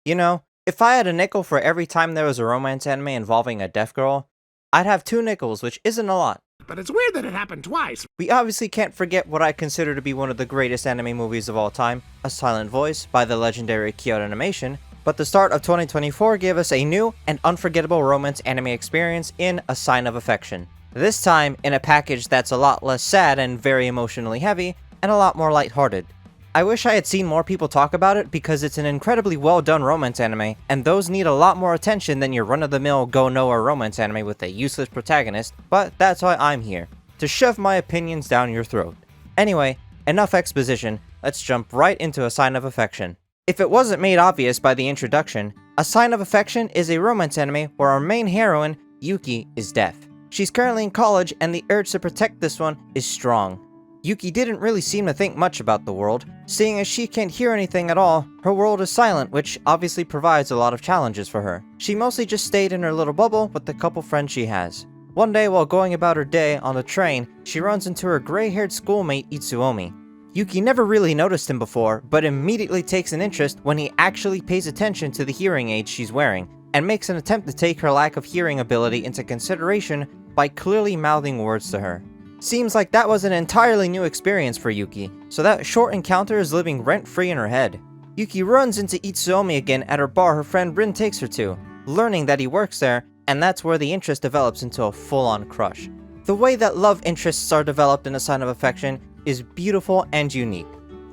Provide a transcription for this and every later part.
You know, if I had a nickel for every time there was a romance anime involving a deaf girl, I'd have 2 nickels, which isn't a lot. But it's weird that it happened twice. We obviously can't forget what I consider to be one of the greatest anime movies of all time, A Silent Voice by the legendary Kyoto Animation, but the start of 2024 gave us a new and unforgettable romance anime experience in A Sign of Affection. This time in a package that's a lot less sad and very emotionally heavy, and a lot more lighthearted. I wish I had seen more people talk about it because it's an incredibly well done romance anime, and those need a lot more attention than your run-of-the-mill go nowhere romance anime with a useless protagonist, but that's why I'm here, to shove my opinions down your throat. Anyway, enough exposition, let's jump right into A Sign of Affection. If it wasn't made obvious by the introduction, A Sign of Affection is a romance anime where our main heroine, Yuki, is deaf. She's currently in college and the urge to protect this one is strong. Yuki didn't really seem to think much about the world, seeing as she can't hear anything at all. Her world is silent, which obviously provides a lot of challenges for her. She mostly just stayed in her little bubble with the couple friends she has. One day while going about her day on the train, she runs into her gray-haired schoolmate Itsuomi. Yuki never really noticed him before, but immediately takes an interest when he actually pays attention to the hearing aids she's wearing, and makes an attempt to take her lack of hearing ability into consideration by clearly mouthing words to her. Seems like that was an entirely new experience for Yuki, so that short encounter is living rent-free in her head. Yuki runs into Itsuomi again at her bar her friend Rin takes her to, learning that he works there, and that's where the interest develops into a full-on crush. The way that love interests are developed in A Sign of Affection is beautiful and unique.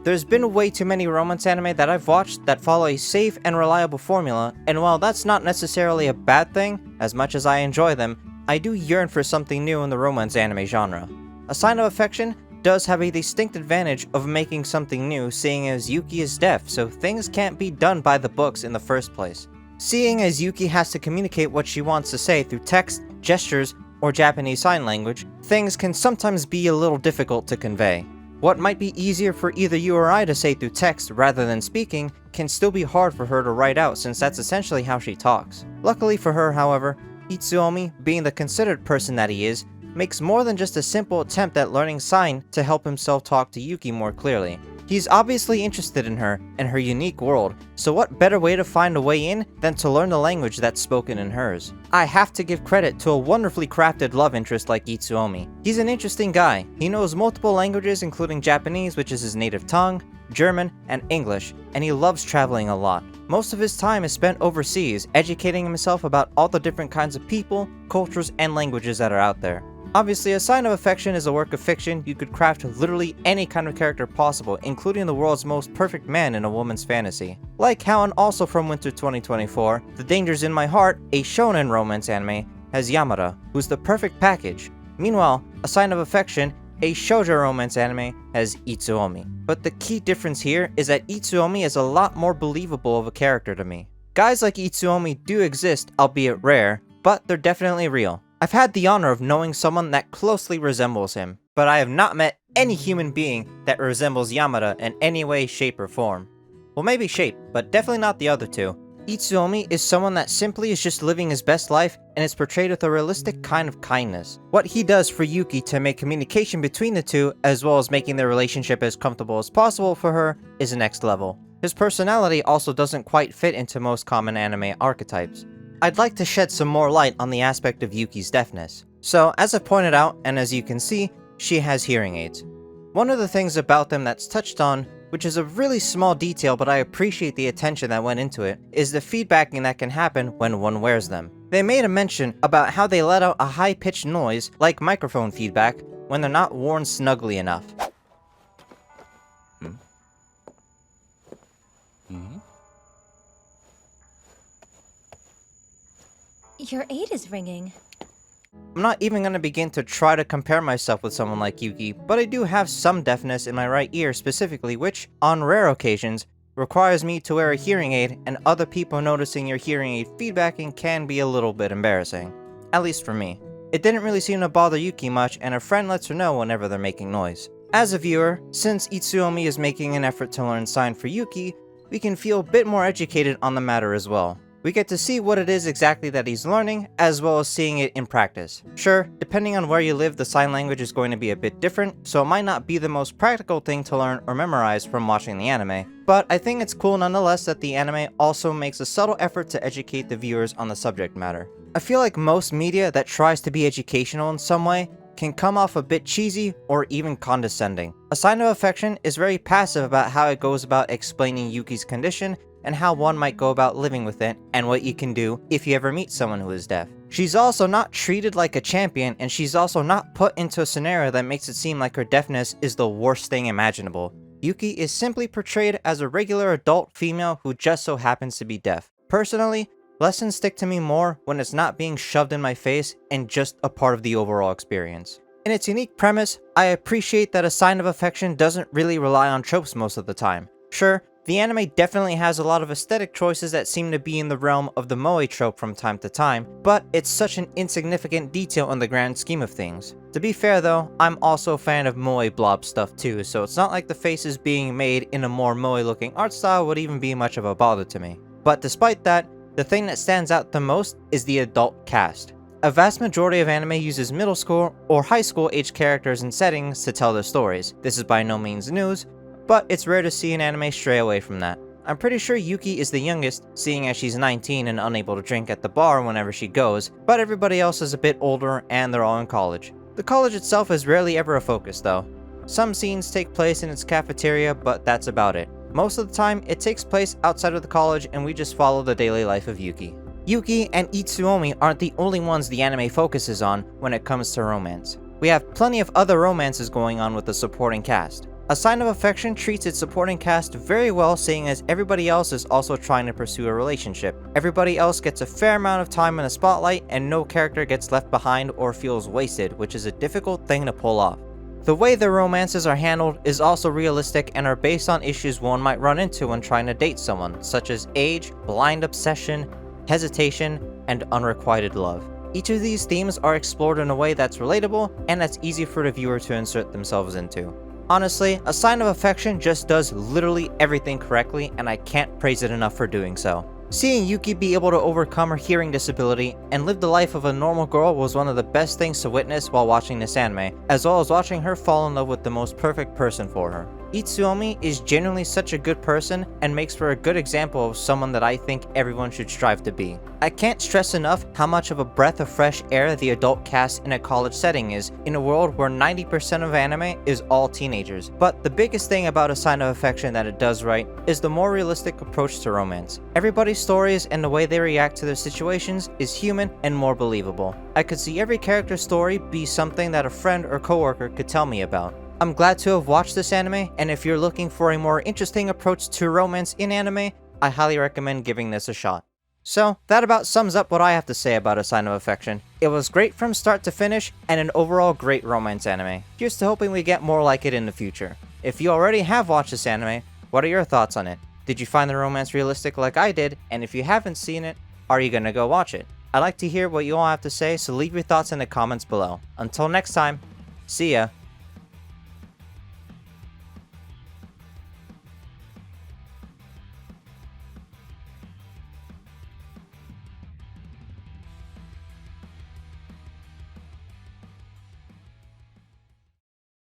There's been way too many romance anime that I've watched that follow a safe and reliable formula, and while that's not necessarily a bad thing, as much as I enjoy them, I do yearn for something new in the romance anime genre. A Sign of Affection does have a distinct advantage of making something new, seeing as Yuki is deaf, so things can't be done by the books in the first place. Seeing as Yuki has to communicate what she wants to say through text, gestures, or Japanese Sign Language, things can sometimes be a little difficult to convey. What might be easier for either you or I to say through text rather than speaking can still be hard for her to write out since that's essentially how she talks. Luckily for her, however, Itsuomi, being the considered person that he is, makes more than just a simple attempt at learning sign to help himself talk to Yuki more clearly. He's obviously interested in her and her unique world, so what better way to find a way in than to learn the language that's spoken in hers? I have to give credit to a wonderfully crafted love interest like Itsuomi. He's an interesting guy. He knows multiple languages including Japanese, which is his native tongue, German, and English, and he loves traveling a lot. Most of his time is spent overseas, educating himself about all the different kinds of people, cultures, and languages that are out there. Obviously, A Sign of Affection is a work of fiction. You could craft literally any kind of character possible, including the world's most perfect man in a woman's fantasy. Like how, and also from winter 2024, The Dangers in My Heart, a shonen romance anime, has Yamada, who's the perfect package. Meanwhile, A Sign of Affection, a shoujo romance anime, has Itsuomi. But the key difference here is that Itsuomi is a lot more believable of a character to me. Guys like Itsuomi do exist, albeit rare, but they're definitely real. I've had the honor of knowing someone that closely resembles him, but I have not met any human being that resembles Yamada in any way, shape, or form. Well, maybe shape, but definitely not the other two. Itsuomi is someone that simply is just living his best life and is portrayed with a realistic kind of kindness. What he does for Yuki to make communication between the two, as well as making their relationship as comfortable as possible for her, is next level. His personality also doesn't quite fit into most common anime archetypes. I'd like to shed some more light on the aspect of Yuki's deafness. So, as I pointed out, and as you can see, she has hearing aids. One of the things about them that's touched on, which is a really small detail but I appreciate the attention that went into it, is the feedbacking that can happen when one wears them. They made a mention about how they let out a high-pitched noise, like microphone feedback, when they're not worn snugly enough. Your aid is ringing. I'm not even going to begin to try to compare myself with someone like Yuki, but I do have some deafness in my right ear specifically, which, on rare occasions, requires me to wear a hearing aid, and other people noticing your hearing aid feedbacking can be a little bit embarrassing. At least for me. It didn't really seem to bother Yuki much, and a friend lets her know whenever they're making noise. As a viewer, since Itsuomi is making an effort to learn sign for Yuki, we can feel a bit more educated on the matter as well. We get to see what it is exactly that he's learning, as well as seeing it in practice. Sure, depending on where you live, the sign language is going to be a bit different, so it might not be the most practical thing to learn or memorize from watching the anime, but I think it's cool nonetheless that the anime also makes a subtle effort to educate the viewers on the subject matter. I feel like most media that tries to be educational in some way can come off a bit cheesy or even condescending. A Sign of Affection is very passive about how it goes about explaining Yuki's condition and how one might go about living with it, and what you can do if you ever meet someone who is deaf. She's also not treated like a champion, and she's also not put into a scenario that makes it seem like her deafness is the worst thing imaginable. Yuki is simply portrayed as a regular adult female who just so happens to be deaf. Personally, lessons stick to me more when it's not being shoved in my face and just a part of the overall experience. In its unique premise, I appreciate that A Sign of Affection doesn't really rely on tropes most of the time. Sure, the anime definitely has a lot of aesthetic choices that seem to be in the realm of the moe trope from time to time, but it's such an insignificant detail in the grand scheme of things. To be fair though, I'm also a fan of moe blob stuff too, so it's not like the faces being made in a more moe looking art style would even be much of a bother to me. But despite that, the thing that stands out the most is the adult cast. A vast majority of anime uses middle school or high school age characters and settings to tell their stories. This is by no means news, but it's rare to see an anime stray away from that. I'm pretty sure Yuki is the youngest, seeing as she's 19 and unable to drink at the bar whenever she goes, but everybody else is a bit older and they're all in college. The college itself is rarely ever a focus though. Some scenes take place in its cafeteria, but that's about it. Most of the time, it takes place outside of the college and we just follow the daily life of Yuki. Yuki and Iomi aren't the only ones the anime focuses on when it comes to romance. We have plenty of other romances going on with the supporting cast. A Sign of Affection treats its supporting cast very well, seeing as everybody else is also trying to pursue a relationship. Everybody else gets a fair amount of time in the spotlight and no character gets left behind or feels wasted, which is a difficult thing to pull off. The way the romances are handled is also realistic and are based on issues one might run into when trying to date someone, such as age, blind obsession, hesitation, and unrequited love. Each of these themes are explored in a way that's relatable and that's easy for the viewer to insert themselves into. Honestly, A Sign of Affection just does literally everything correctly, and I can't praise it enough for doing so. Seeing Yuki be able to overcome her hearing disability and live the life of a normal girl was one of the best things to witness while watching this anime, as well as watching her fall in love with the most perfect person for her. Iomi is genuinely such a good person and makes for a good example of someone that I think everyone should strive to be. I can't stress enough how much of a breath of fresh air the adult cast in a college setting is, in a world where 90% of anime is all teenagers. But the biggest thing about A Sign of Affection that it does right is the more realistic approach to romance. Everybody's stories and the way they react to their situations is human and more believable. I could see every character's story be something that a friend or coworker could tell me about. I'm glad to have watched this anime, and if you're looking for a more interesting approach to romance in anime, I highly recommend giving this a shot. So, that about sums up what I have to say about A Sign of Affection. It was great from start to finish, and an overall great romance anime. Here's to hoping we get more like it in the future. If you already have watched this anime, what are your thoughts on it? Did you find the romance realistic like I did? And if you haven't seen it, are you gonna go watch it? I'd like to hear what you all have to say, so leave your thoughts in the comments below. Until next time, see ya!